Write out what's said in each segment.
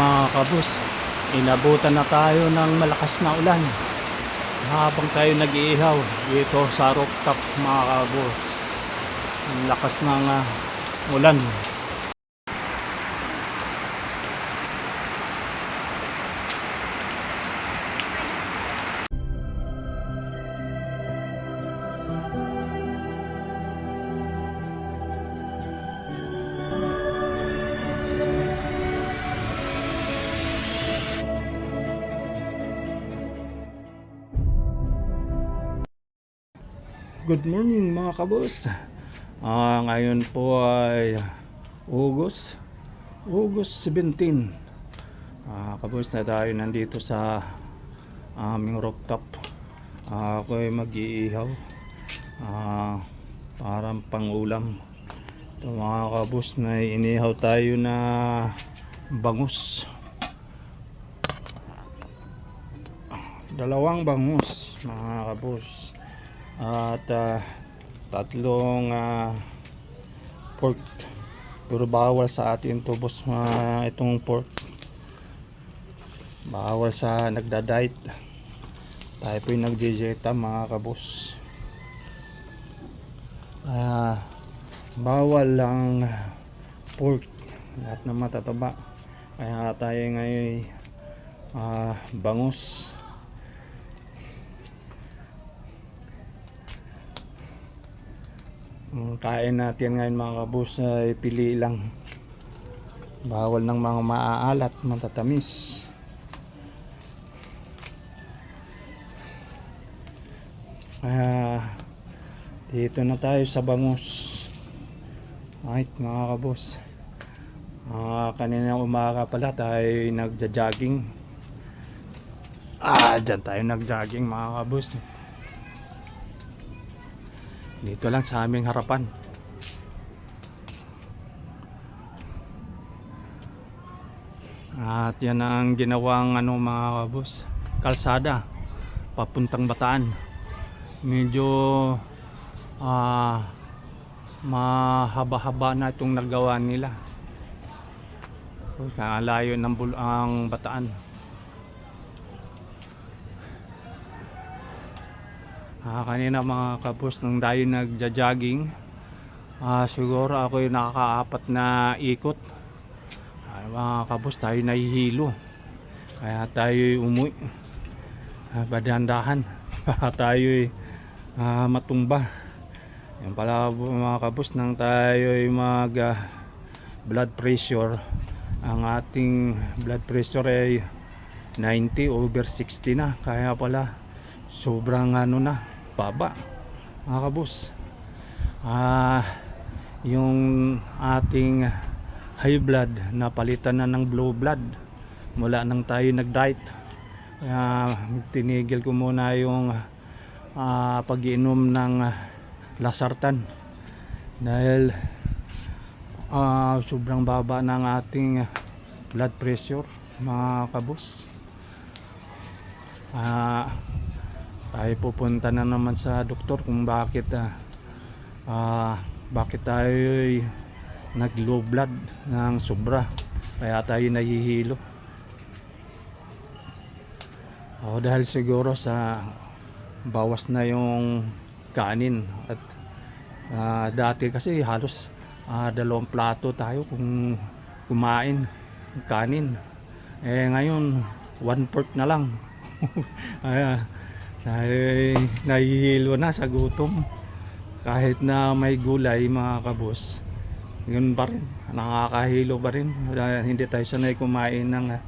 mga kabus, inabutan na tayo ng malakas na ulan habang tayo nag-iihaw dito sa rooftop mga kabus. Ang lakas ng ulan. Good morning mga kabos. Ngayon po ay August 17. Kabos na tayo nandito sa aming rooftop. Ako ay mag-iihaw parang pangulam. Ito mga kabos, na inihaw tayo na bangus. Dalawang bangus mga kabos. At tatlong pork, pero bawal sa atin to boss, itong pork bawal sa nagda-diet. Tayo po yung nag-dieta mga kabos. Bawal lang pork, lahat ng matataba. Kaya tayo ngayon bangus. Kain natin ngayon mga kabos ay pili lang. Bawal ng mga maaalat, matatamis. Dito na tayo sa bangus. Right mga kabos. Kanina umaga pala tayo nagja-jogging. Dyan tayo nag-jogging mga kabos. Dito lang sa aming harapan. At yan ang ginawang mga kabos, kalsada papuntang Bataan. Medyo mahaba-haba na itong nagawa nila. Layo ng ang Bataan. Kanina mga kabos, nang tayo nagja-jogging, siguro ako yung nakakaapat na ikot. Mga kabos, tayo nahihilo. Kaya tayo umuwi. Badandahan. Baka tayo matumba. Yan pala mga kabos, nang tayo mag blood pressure. Ang ating blood pressure ay 90/60 na. Kaya pala sobrang na baba mga kabos. Yung ating high blood napalitan na ng low blood mula nang tayo nag-diet. Kaya tinigil ko muna yung pag-iinom ng lasartan dahil sobrang baba ng ating blood pressure mga kabos. Tayo pupunta na naman sa doktor kung bakit tayo nag low blood ng sobra, kaya tayo nahihilo. Dahil siguro sa bawas na yung kanin at dati kasi halos 2 plato tayo kung kumain kanin. Ngayon 1/4 na lang. Dahil nahihilo na sa gutom. Kahit na may gulay mga kabos, yun pa rin, nakakahilo pa rin. Hindi tayo sanay kumain ng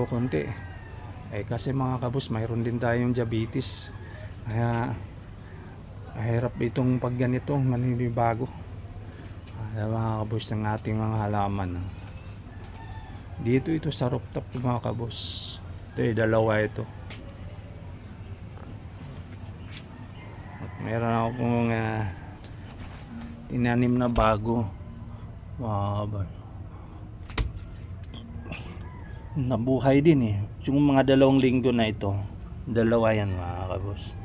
konti. Kasi mga kabos, mayroon din tayong diabetes. Kaya mahirap itong pag ganito, maninibago. Mga kabos ng ating mga halaman. Dito ito sa rooftop mga kabos. Ito dalawa ito. At meron akong tinanim na bago. Nabuhay din yung mga 2 linggo na ito. Dalawa yan mga kabos.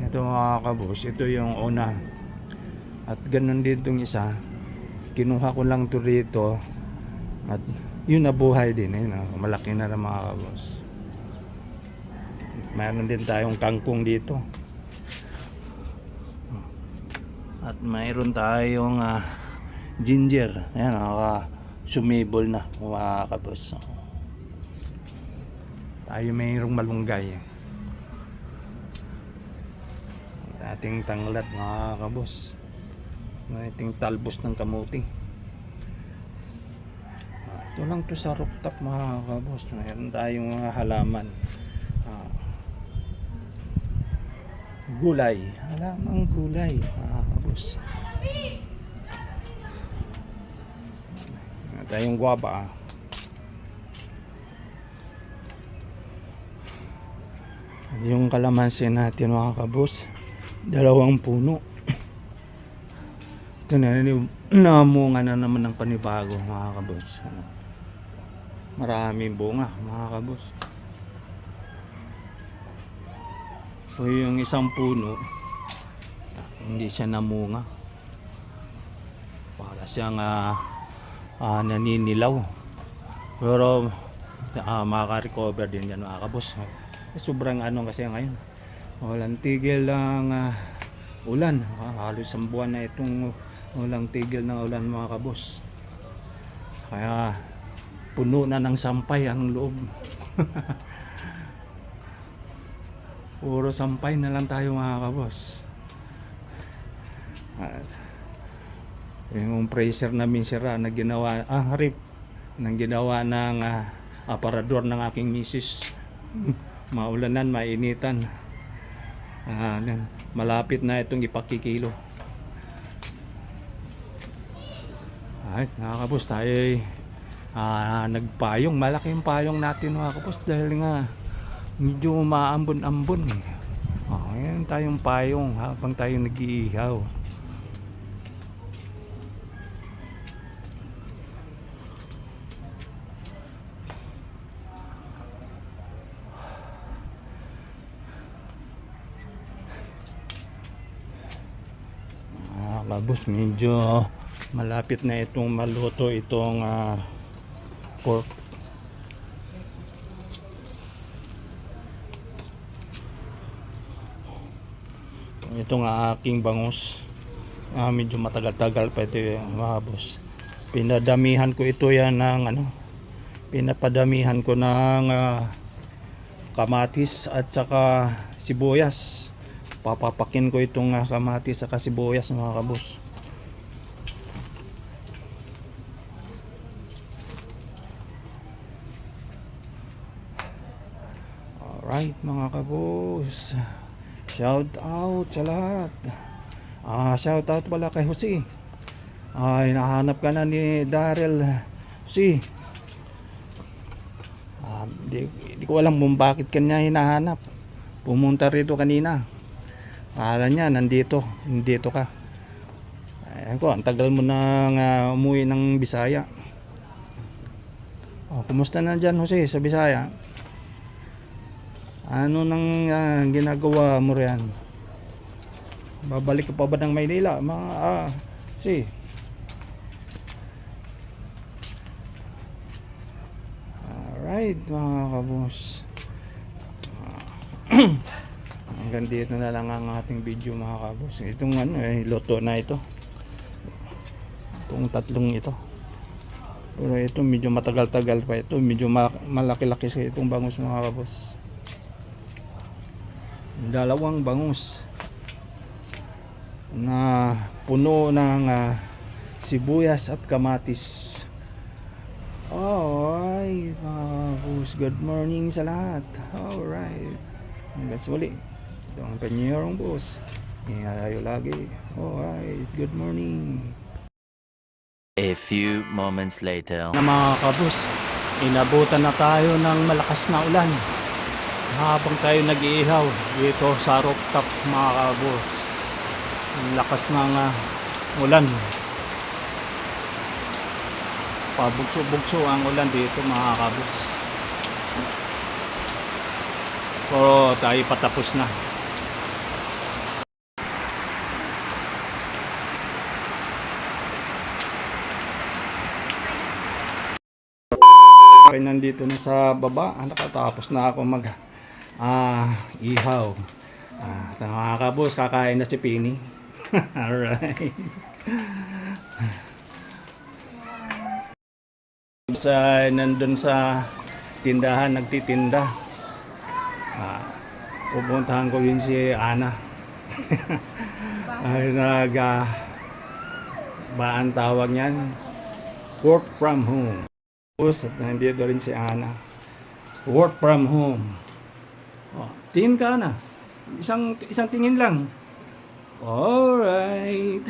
Ito mga kabos, ito yung una. At ganun din itong isa. kinuha ko lang to dito at yun nabuhay din eh, malaki na rin mga kaboss. Mayroon din tayong kangkong dito at mayroon tayong ginger. Ayan, sumibol na mga kaboss. Tayo mayroong malunggay, ating tanglad mga kabos, ating talbos ng kamuti. Ito lang to sa rooftop mga kabos. Mayroon tayong mga halaman, gulay, halamang gulay mga kabos. Mayroon tayong guava. Yung kalamansi natin mga kabos, 2 puno. Ito na, namunga na naman ng panibago mga kabos. Maraming bunga mga kabos. So yung isang puno, hindi siya namunga. Para siyang naninilaw. Pero makaka-recover din yan mga kabos. Sobrang kasi ngayon, walang tigil ng ulan. Halos isang buwan na itong walang tigil ng ulan mga kabos. Kaya puno na ng sampay ang loob. Puro sampay na lang tayo mga kabos. Yung freezer namin sira na ginawa, harip nang ginawa ng aparador ng aking misis. Maulanan, mainitan. Malapit na itong ipakikilo. Ay, nakakabos tayo nagpayong. Malaking payong natin mga kapos dahil nga medyo maambon-ambon. Ngayon tayong payong habang tayo nag-iihaw. Kabos, medyo malapit na itong maluto itong pork. Itong aking bangus, medyo matagal-tagal pa ito mga kabos. Pinadamihan ko ito yan ng pinapadamihan ko ng kamatis at saka sibuyas. Papapakin ko itong kamatis at sibuyas mga kabos. Alright mga kabos, shout out sa lahat. Shout out pala kay Jose. Nahanap ka na ni Daryl Jose. Di ko alam kung bakit kanya hinahanap. Pumunta rito kanina. Akala niya nandito ka. Ayan ko, ang tagal mo nang umuwi ng Bisaya. Kumusta na dyan Jose sa Bisaya? Ano nang ginagawa mo riyan? Babalik ka pa ba ng Maynila? Si alright mga kabos. Hanggang dito na lang ang ating video mga kabos. Itong luto na ito. Itong tatlong ito. Pero ito medyo matagal-tagal pa ito. Medyo malaki-laki sa itong bangus mga kabos. 2 bangus na puno ng sibuyas at kamatis. Alright mga kabos. Good morning sa lahat. Alright. Hanggang sa muli. Ito ang panyerong boss. Ayayo lagi. Alright, good morning. A few moments later. Mga kabos, inabutan na tayo ng malakas na ulan. Habang tayo nag-iihaw dito sa rooftop mga kabos. Lakas ng ulan. Pabugso-bugso ang ulan dito mga kabos. Pero tayo patapos na. Nandito na sa baba. Nakatapos na ako mag ihaw. Mga kabus, kakain na si Pini. Alright. Nandun sa tindahan, nagtitinda. Pupuntahan ko yun si Ana. Ay baan tawag niyan? Work from home. At nandito rin si Ana. Work from home. Tingin ka na. Isang tingin lang. Alright.